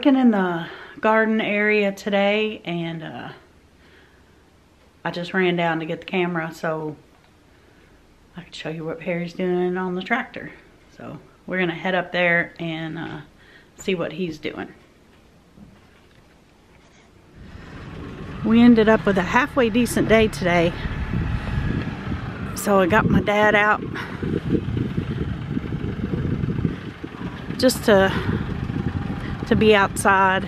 working in the garden area today, and I just ran down to get the camera so I could show you what Perry's doing on the tractor. So we're gonna head up there and see what he's doing. We ended up with a halfway decent day today. So I got my dad out just to be outside,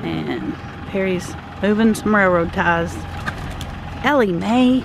and Perry's moving some railroad ties. Ellie Mae.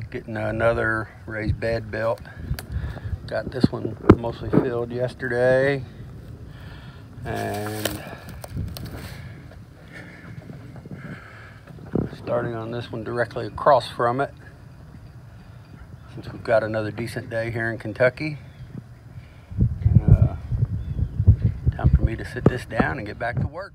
Getting another raised bed built. Got this one mostly filled yesterday, and starting on this one directly across from it, since we've got another decent day here in Kentucky. Time for me to sit this down and get back to work.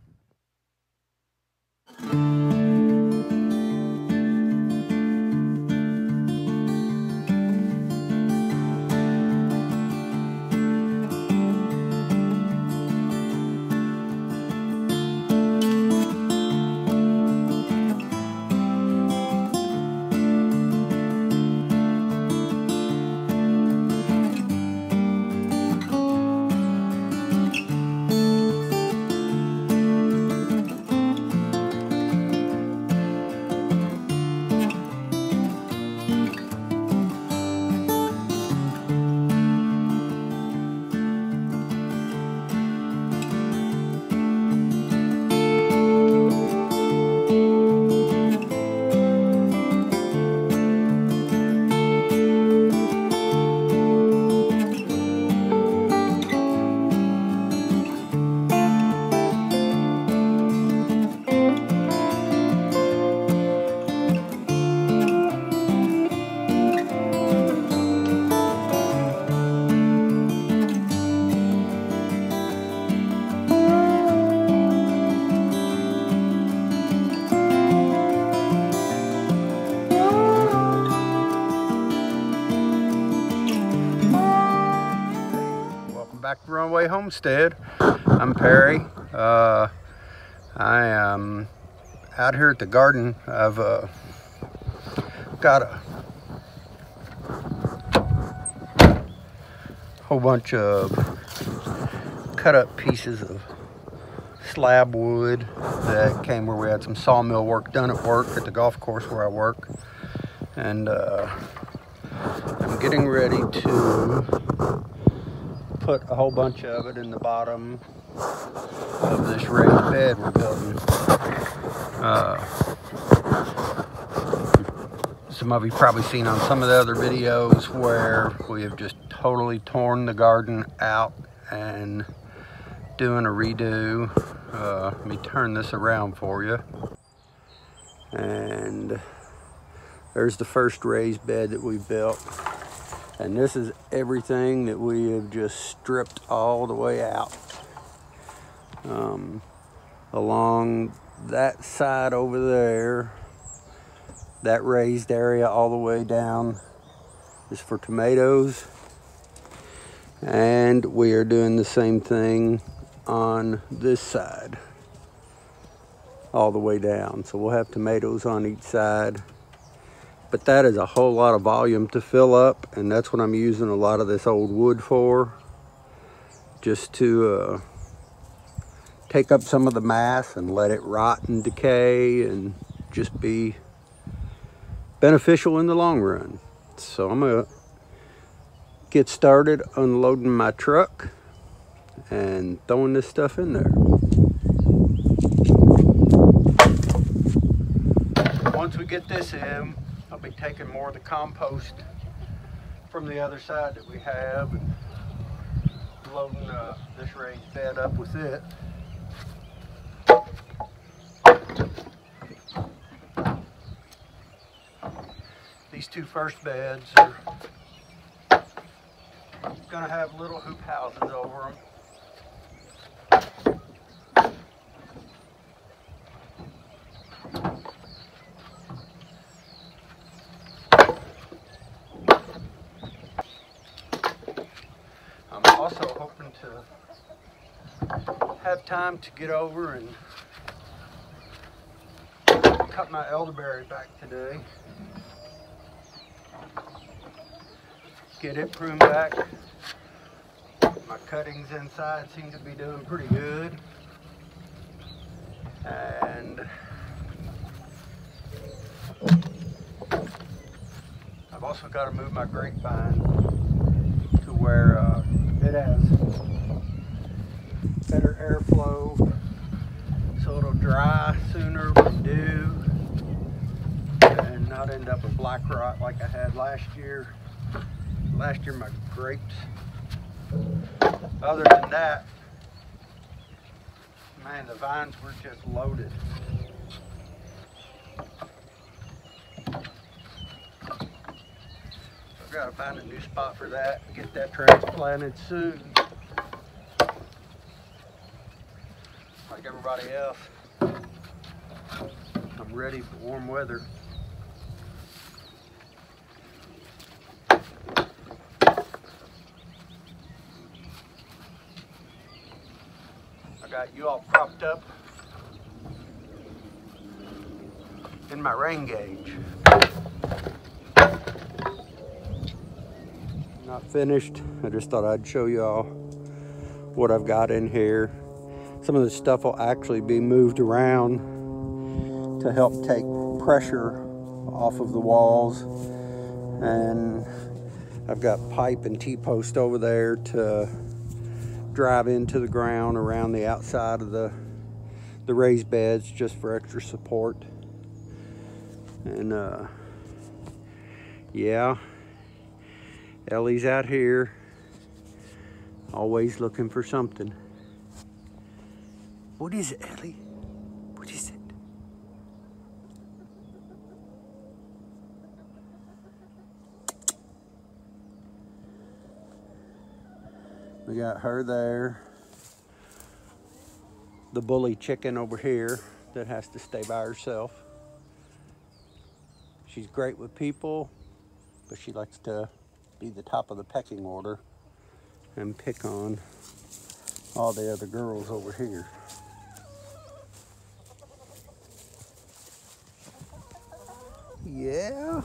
back to Runaway Homestead. I'm Perry. I am out here at the garden. I've got a whole bunch of cut up pieces of slab wood that came where we had some sawmill work done at work at the golf course where I work. And I'm getting ready to put a whole bunch of it in the bottom of this raised bed we're building. Some of you probably seen on some of the other videos where we have just totally torn the garden out and doing a redo. Let me turn this around for you. And there's the first raised bed that we built. And this is everything that we have just stripped all the way out. Along that side over there, that raised area all the way down is for tomatoes. And we are doing the same thing on this side, all the way down. So we'll have tomatoes on each side. But that is a whole lot of volume to fill up, and that's what I'm using a lot of this old wood for, just to take up some of the mass and let it rot and decay and just be beneficial in the long run. So I'm gonna get started unloading my truck and throwing this stuff in there. Once we get this in, I'll be taking more of the compost from the other side that we have and loading this raised bed up with it. These two first beds are gonna have little hoop houses over them. I'm also hoping to have time to get over and cut my elderberry back today. Get it pruned back. My cuttings inside seem to be doing pretty good. And I've also got to move my grapevine to where it has better airflow, so it'll dry sooner with dew and not end up with black rot like I had last year. Last year my grapes, other than that, man, the vines were just loaded. I've got to find a new spot for that and get that transplanted soon. Like everybody else, I'm ready for warm weather. I got you all propped up in my rain gauge. Not finished. I just thought I'd show you all what I've got in here. Some of the stuff will actually be moved around to help take pressure off of the walls. And I've got pipe and T-post over there to drive into the ground around the outside of the raised beds just for extra support. And yeah, Ellie's out here always looking for something. What is it, Ellie? What is it? We got her there. The bully chicken over here that has to stay by herself. She's great with people, but she likes to be the top of the pecking order and pick on all the other girls over here. Yeah.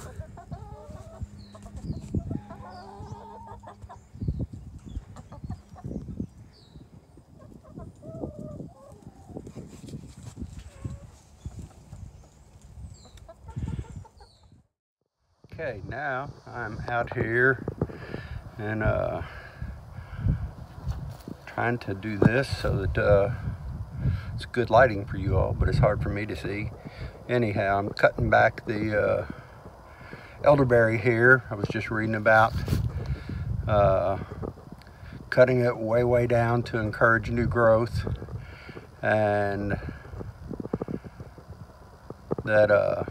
Okay, now I'm out here and trying to do this so that it's good lighting for you all, but it's hard for me to see. Anyhow, I'm cutting back the elderberry here. I was just reading about cutting it way down to encourage new growth, and that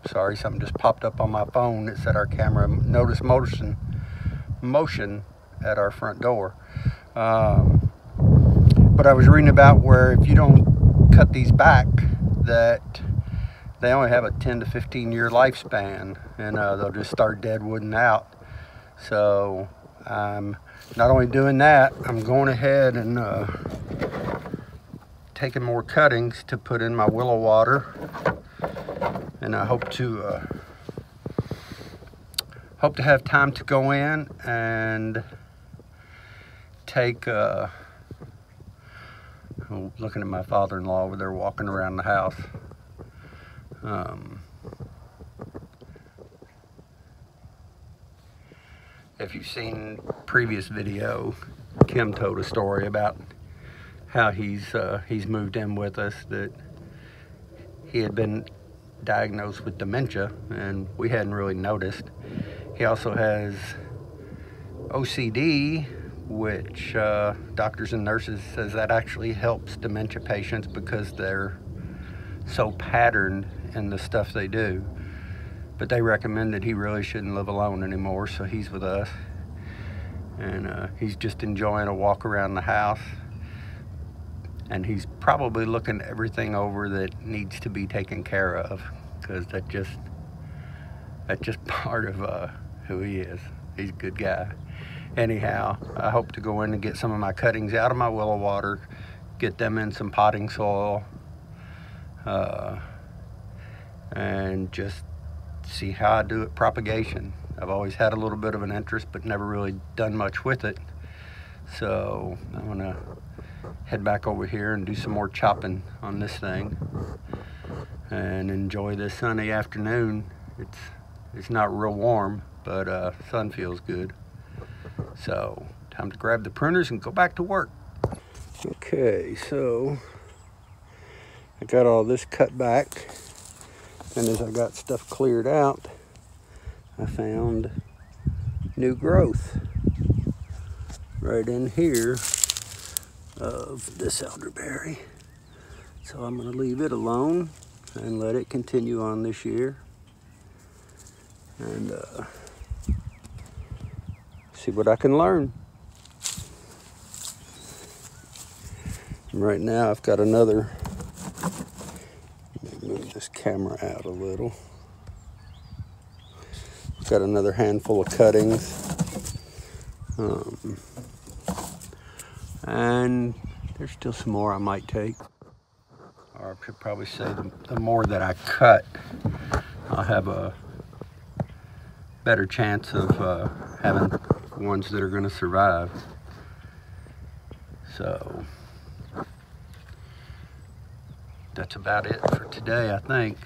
sorry, something just popped up on my phone. It said our camera noticed motion at our front door. But I was reading about where if you don't cut these back, that they only have a 10 to 15 year lifespan, and they'll just start deadwooding out. So I'm not only doing that, I'm going ahead and taking more cuttings to put in my willow water, and I hope to have time to go in and take looking at my father-in-law over there walking around the house. If you've seen previous video, Kim told a story about how he's moved in with us, that he had been diagnosed with dementia and we hadn't really noticed. He also has OCD, which doctors and nurses says that actually helps dementia patients because they're so patterned in the stuff they do. But they recommend that he really shouldn't live alone anymore, so he's with us. And he's just enjoying a walk around the house. And he's probably looking everything over that needs to be taken care of, because that's just part of who he is. He's a good guy. Anyhow, I hope to go in and get some of my cuttings out of my willow water, get them in some potting soil, and just see how I do it propagation. I've always had a little bit of an interest, but never really done much with it. So I'm gonna head back over here and do some more chopping on this thing and enjoy this sunny afternoon. It's not real warm, but sun feels good. So time to grab the pruners and go back to work. Okay, so I got all this cut back, and as I got stuff cleared out, I found new growth right in here of this elderberry. So I'm going to leave it alone and let it continue on this year, and see what I can learn. And right now I've got another, let me move this camera out a little. I've got another handful of cuttings. And there's still some more I might take. Or I should probably say the more that I cut, I'll have a better chance of having ones that are going to survive. So that's about it for today, I think.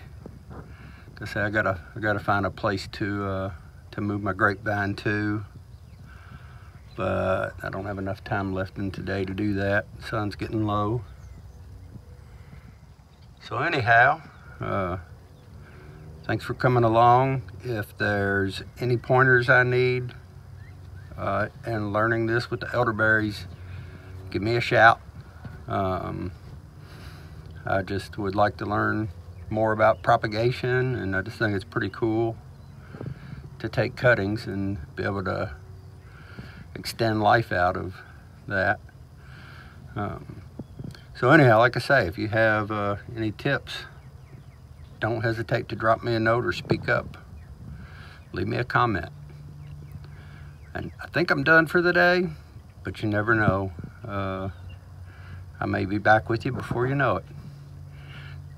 Like I say, I gotta find a place to move my grapevine to, but I don't have enough time left in today to do that. The sun's getting low. So anyhow, thanks for coming along. If there's any pointers I need and learning this with the elderberries, give me a shout. I just would like to learn more about propagation, and I just think it's pretty cool to take cuttings and be able to extend life out of that. So anyhow, like I say, if you have any tips, don't hesitate to drop me a note or speak up. Leave me a comment. And I think I'm done for the day, but you never know. I may be back with you before you know it.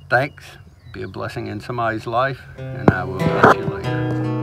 Thanks. Be a blessing in somebody's life, and I will catch you later.